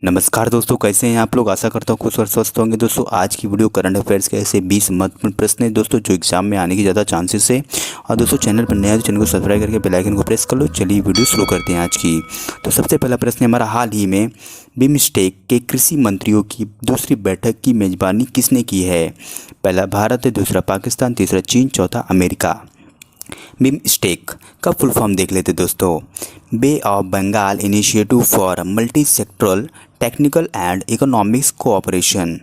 नमस्कार दोस्तों, कैसे हैं आप लोग। आशा करता हूँ खुश और स्वस्थ होंगे। दोस्तों आज की वीडियो करंट अफेयर्स के ऐसे 20 महत्वपूर्ण प्रश्न हैं दोस्तों जो एग्जाम में आने की ज़्यादा चांसेस है। और दोस्तों चैनल पर नया है तो चैनल को सब्सक्राइब करके बेल आइकन को प्रेस कर लो। चलिए वीडियो शुरू करते हैं आज की। तो सबसे पहला प्रश्न है हमारा, हाल ही में बिम्स्टेक के कृषि मंत्रियों की दूसरी बैठक की मेज़बानी किसने की है। पहला भारत है, दूसरा पाकिस्तान, तीसरा चीन, चौथा अमेरिका। बिम्स्टेक का फुल फॉर्म देख लेते दोस्तों। Bay of Bengal initiative for multi sectoral technical and economics cooperation.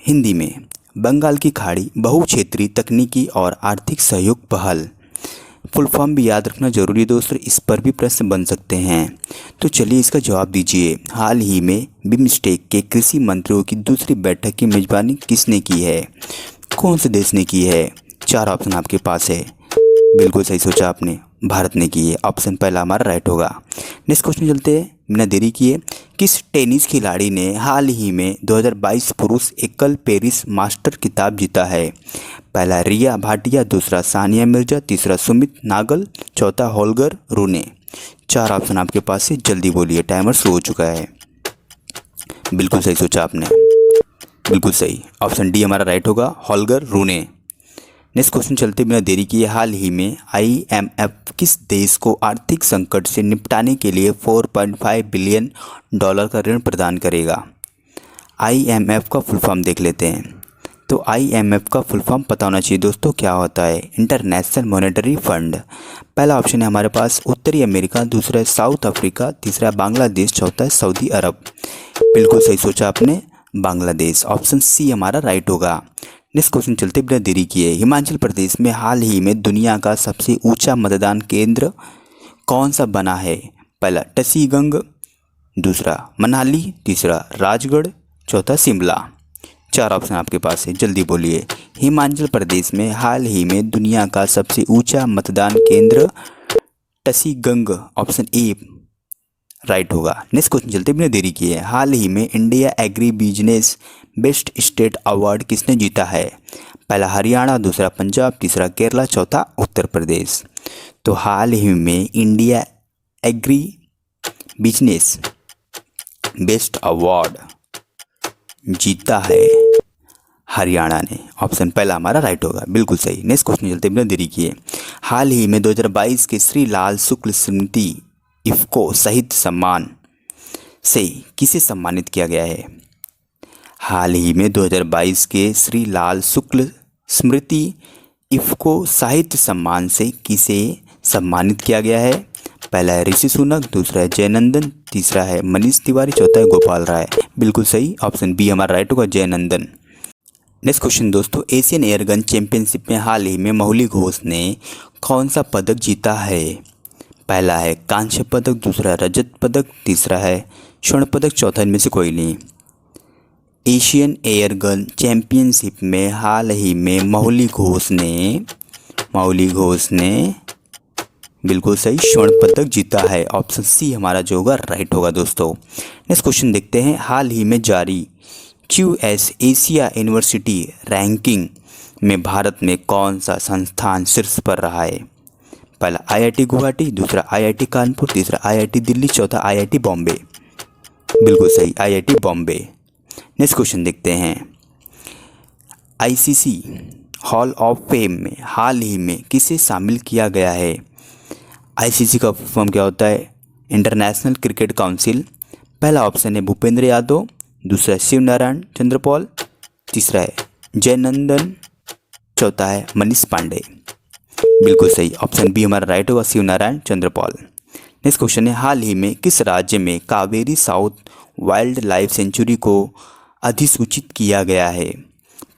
Hindi में बंगाल की खाड़ी बहुक्षेत्रीय तकनीकी और आर्थिक सहयोग पहल। फुल फॉर्म भी याद रखना जरूरी है दोस्तों, इस पर भी प्रश्न बन सकते हैं। तो चलिए इसका जवाब दीजिए। हाल ही में बिम्स्टेक के कृषि मंत्रियों की दूसरी बैठक की मेजबानी किसने की है, कौन से देश ने की है। चार ऑप्शन आपके पास है। बिल्कुल सही सोचा आपने, भारत ने की है। ऑप्शन पहला हमारा राइट होगा। नेक्स्ट क्वेश्चन चलते हैं बिना देरी किए। किस टेनिस खिलाड़ी ने हाल ही में 2022 पुरुष एकल पेरिस मास्टर खिताब जीता है। पहला रिया भाटिया, दूसरा सानिया मिर्जा, तीसरा सुमित नागल, चौथा होल्गर रूने। चार ऑप्शन आपके पास है, जल्दी बोलिए, टाइमर शुरू हो चुका है। बिल्कुल सही सोचा आपने, बिल्कुल सही। ऑप्शन डी हमारा राइट होगा, होल्गर रूने। नेक्स्ट क्वेश्चन चलते बिना देरी किए। हाल ही में IMF किस देश को आर्थिक संकट से निपटाने के लिए 4.5 बिलियन डॉलर का ऋण प्रदान करेगा। IMF का फुल फॉर्म देख लेते हैं। तो IMF का फुल फॉर्म पता होना चाहिए दोस्तों, क्या होता है। International monetary fund. पहला ऑप्शन है हमारे पास उत्तरी अमेरिका, दूसरा है साउथ अफ्रीका, तीसरा बांग्लादेश, चौथा है सऊदी अरब। बिल्कुल सही सोचा आपने, बांग्लादेश। ऑप्शन सी हमारा राइट होगा। नेक्स्ट क्वेश्चन चलते बिना देरी किए। हिमाचल प्रदेश में हाल ही में दुनिया का सबसे ऊंचा मतदान केंद्र कौन सा बना है। पहला टसीगंग, दूसरा मनाली, तीसरा राजगढ़, चौथा शिमला। चार ऑप्शन आपके पास है, जल्दी बोलिए। हिमाचल प्रदेश में हाल ही में दुनिया का सबसे ऊंचा मतदान केंद्र टसीगंग, ऑप्शन ए राइट होगा। नेक्स्ट क्वेश्चन चलते बिना देरी किए। हाल ही में India agri business best state award किसने जीता है। पहला हरियाणा, दूसरा पंजाब, तीसरा केरला, चौथा उत्तर प्रदेश। तो हाल ही में India agri business best award जीता है हरियाणा ने। ऑप्शन पहला हमारा राइट होगा, बिल्कुल सही। नेक्स्ट क्वेश्चन चलते बिना देरी किए। हाल ही में 2022 के श्री लाल शुक्ल स्मृति इफ्को साहित्य सम्मान से किसे सम्मानित किया गया है। हाल ही में 2022 के श्री लाल शुक्ल स्मृति इफ्को साहित्य सम्मान से किसे सम्मानित किया गया है। पहला है ऋषि सुनक, दूसरा है जयनंदन, तीसरा है मनीष तिवारी, चौथा है गोपाल राय। बिल्कुल सही, ऑप्शन बी हमारा राइट होगा, जयनंदन। नेक्स्ट क्वेश्चन दोस्तों, एशियन एयरगन चैंपियनशिप में हाल ही में मौली घोष ने कौन सा पदक जीता है। पहला है कांस्य पदक, दूसरा रजत पदक, तीसरा है स्वर्ण पदक, चौथा इनमें से कोई नहीं। एशियन एयरगन चैंपियनशिप में हाल ही में मौली घोष ने बिल्कुल सही स्वर्ण पदक जीता है। ऑप्शन सी हमारा जो होगा राइट होगा दोस्तों। नेक्स्ट क्वेश्चन देखते हैं। हाल ही में जारी QS एशिया यूनिवर्सिटी रैंकिंग में भारत में कौन सा संस्थान शीर्ष पर रहा है। पहला IIT गुवाहाटी, दूसरा IIT कानपुर, तीसरा IIT दिल्ली, चौथा IIT बॉम्बे। बिल्कुल सही, IIT बॉम्बे। नेक्स्ट क्वेश्चन देखते हैं। ICC हॉल ऑफ फेम में हाल ही में किसे शामिल किया गया है। ICC का फॉर्म क्या होता है, इंटरनेशनल क्रिकेट काउंसिल। पहला ऑप्शन है भूपेंद्र यादव, दूसरा शिव नारायण चंद्रपॉल, तीसरा है जयनंदन, चौथा है मनीष पांडे। बिल्कुल सही, ऑप्शन बी हमारा राइट होगा, शिव नारायण चंद्रपॉल। नेक्स्ट क्वेश्चन है। हाल ही में किस राज्य में Kaveri south wild life sanctuary को अधिसूचित किया गया है।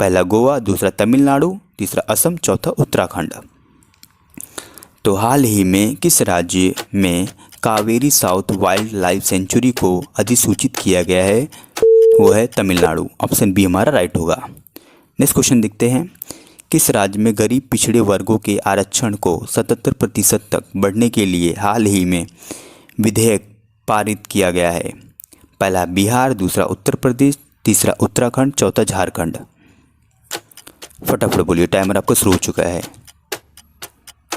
पहला गोवा, दूसरा तमिलनाडु, तीसरा असम, चौथा उत्तराखंड। तो हाल ही में किस राज्य में Kaveri south wild life sanctuary को अधिसूचित किया गया है, वो है तमिलनाडु। ऑप्शन बी हमारा राइट होगा। नेक्स्ट क्वेश्चन देखते हैं। किस राज्य में गरीब पिछड़े वर्गों के आरक्षण को 77% तक बढ़ने के लिए हाल ही में विधेयक पारित किया गया है। पहला बिहार, दूसरा उत्तर प्रदेश, तीसरा उत्तराखंड, चौथा झारखंड। फटाफट बोलिए, टाइमर आपका शुरू हो चुका है।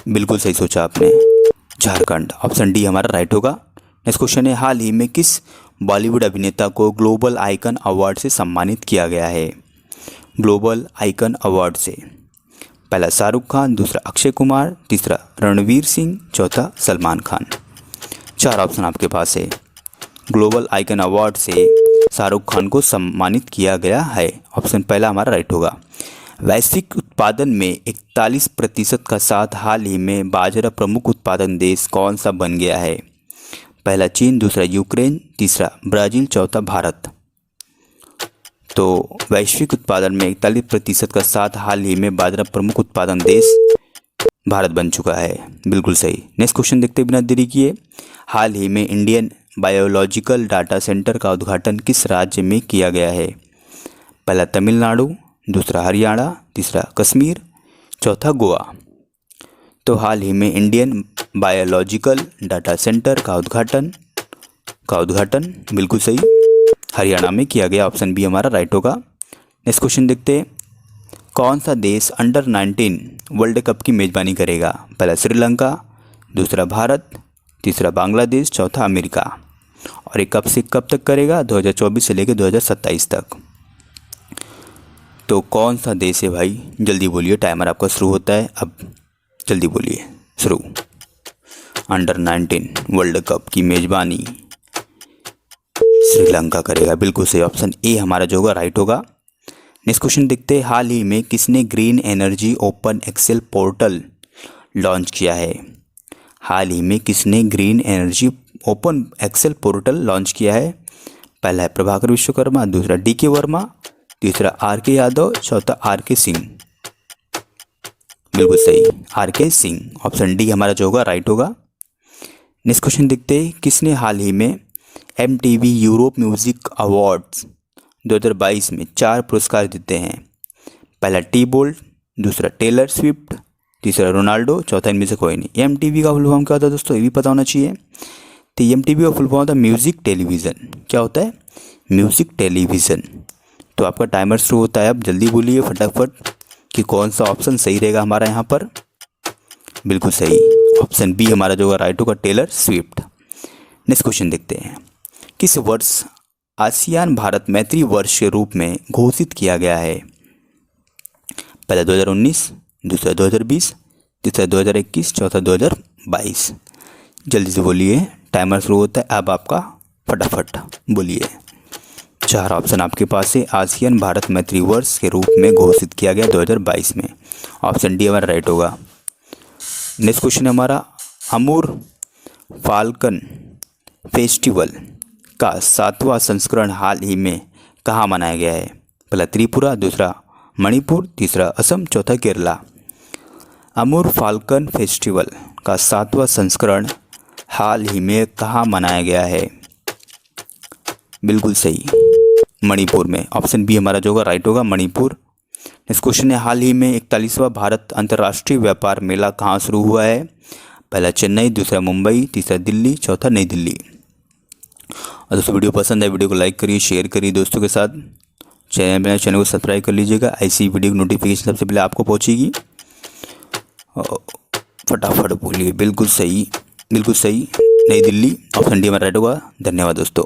बिल्कुल सही सोचा आपने, झारखंड। ऑप्शन डी हमारा राइट होगा। नेक्स्ट क्वेश्चन है। हाल ही में किस बॉलीवुड अभिनेता को ग्लोबल आइकन अवार्ड से सम्मानित किया गया है? ग्लोबल आइकन अवार्ड से पहला शाहरुख खान, दूसरा अक्षय कुमार, तीसरा रणवीर सिंह, चौथा सलमान खान। 4 ऑप्शन आपके पास है। ग्लोबल आइकन अवार्ड से शाहरुख खान को सम्मानित किया गया है। ऑप्शन पहला हमारा राइट होगा। वैश्विक उत्पादन में 41% का साथ हाल ही में बाजरा प्रमुख उत्पादन देश कौन सा बन गया है? पहला चीन, दूसरा यूक्रेन, तीसरा ब्राज़ील, चौथा भारत। तो वैश्विक उत्पादन में 41% का साथ हाल ही में बाजरा प्रमुख उत्पादन देश भारत बन चुका है। बिल्कुल सही। नेक्स्ट क्वेश्चन देखते बिना देरी किए। हाल ही में इंडियन बायोलॉजिकल डाटा सेंटर का उद्घाटन किस राज्य में किया गया है? पहला तमिलनाडु, दूसरा हरियाणा, तीसरा कश्मीर, चौथा गोवा। तो हाल ही में इंडियन बायोलॉजिकल डाटा सेंटर का उद्घाटन बिल्कुल सही हरियाणा में किया गया। ऑप्शन बी हमारा राइट होगा। नेक्स्ट क्वेश्चन देखते हैं। कौन सा देश अंडर 19 वर्ल्ड कप की मेज़बानी करेगा? पहला श्रीलंका, दूसरा भारत, तीसरा बांग्लादेश, चौथा अमेरिका। और ये कब से कब तक करेगा? 2024 से लेकर 2027 तक। तो कौन सा देश है भाई? जल्दी बोलिए, टाइमर आपका शुरू होता है अब। जल्दी बोलिए, शुरू। अंडर 19 वर्ल्ड कप की मेज़बानी श्रीलंका करेगा। बिल्कुल सही। ऑप्शन ए हमारा जो होगा राइट होगा। नेक्स्ट क्वेश्चन देखते हैं। हाल ही में किसने green energy open access portal launch किया है? हाल ही में किसने green energy open access portal launch किया है? पहला है प्रभाकर विश्वकर्मा, दूसरा DK वर्मा, तीसरा RK यादव, चौथा RK सिंह। बिल्कुल सही, RK सिंह। ऑप्शन डी हमारा जो होगा राइट होगा। नेक्स्ट क्वेश्चन देखते हैं। किसने हाल ही में MTV यूरोप म्यूजिक अवार्ड्स 2022 में 4 पुरस्कार जीते हैं? पहला T-Bolt, दूसरा टेलर स्विफ्ट, तीसरा रोनाल्डो, चौथा इनमें से कोई नहीं। MTV का फुल फॉर्म क्या होता है दोस्तों? ये भी पता होना चाहिए। तो MTV का फुल फॉर्म होता है म्यूज़िक टेलीविज़न। क्या होता है? Music television. तो आपका टाइमर शुरू होता है अब। जल्दी बोलिए फटाफट कि कौन सा ऑप्शन सही रहेगा हमारा यहाँ पर। बिल्कुल सही, ऑप्शन बी हमारा जो होगा राइट होगा, टेलर स्विफ्ट। नेक्स्ट क्वेश्चन देखते हैं। किस वर्ष आसियान भारत मैत्री वर्ष के रूप में घोषित किया गया है? पहला 2019, दूसरा 2020, तीसरा 2021, चौथा 2022। जल्दी से बोलिए, टाइमर शुरू होता है अब आपका। फटाफट बोलिए। 4 ऑप्शन आपके पास है। आसियान भारत मैत्री वर्ष के रूप में घोषित किया गया 2022 में। ऑप्शन डी हमारा राइट होगा। नेक्स्ट क्वेश्चन है हमारा। अमूर फाल्कन फेस्टिवल का 7वां संस्करण हाल ही में कहाँ मनाया गया है? पहला त्रिपुरा, दूसरा मणिपुर, तीसरा असम, चौथा केरला। अमूर फाल्कन फेस्टिवल का 7वां संस्करण हाल ही में कहाँ मनाया गया है? बिल्कुल सही, मणिपुर में। ऑप्शन बी हमारा जो होगा राइट होगा, मणिपुर। नेक्स्ट क्वेश्चन है। हाल ही में 41वां भारत अंतर्राष्ट्रीय व्यापार मेला कहाँ शुरू हुआ है? पहला चेन्नई, दूसरा मुंबई, तीसरा दिल्ली, चौथा नई दिल्ली। और दोस्तों वीडियो पसंद है वीडियो को लाइक करिए, शेयर करिए दोस्तों के साथ। चैनल को सब्सक्राइब कर लीजिएगा। ऐसी वीडियो की नोटिफिकेशन सबसे पहले आपको पहुंचेगी। फटाफट बोलिए। बिल्कुल सही, बिल्कुल सही, नई दिल्ली। ऑप्शन डी हमारा राइट होगा। धन्यवाद दोस्तों।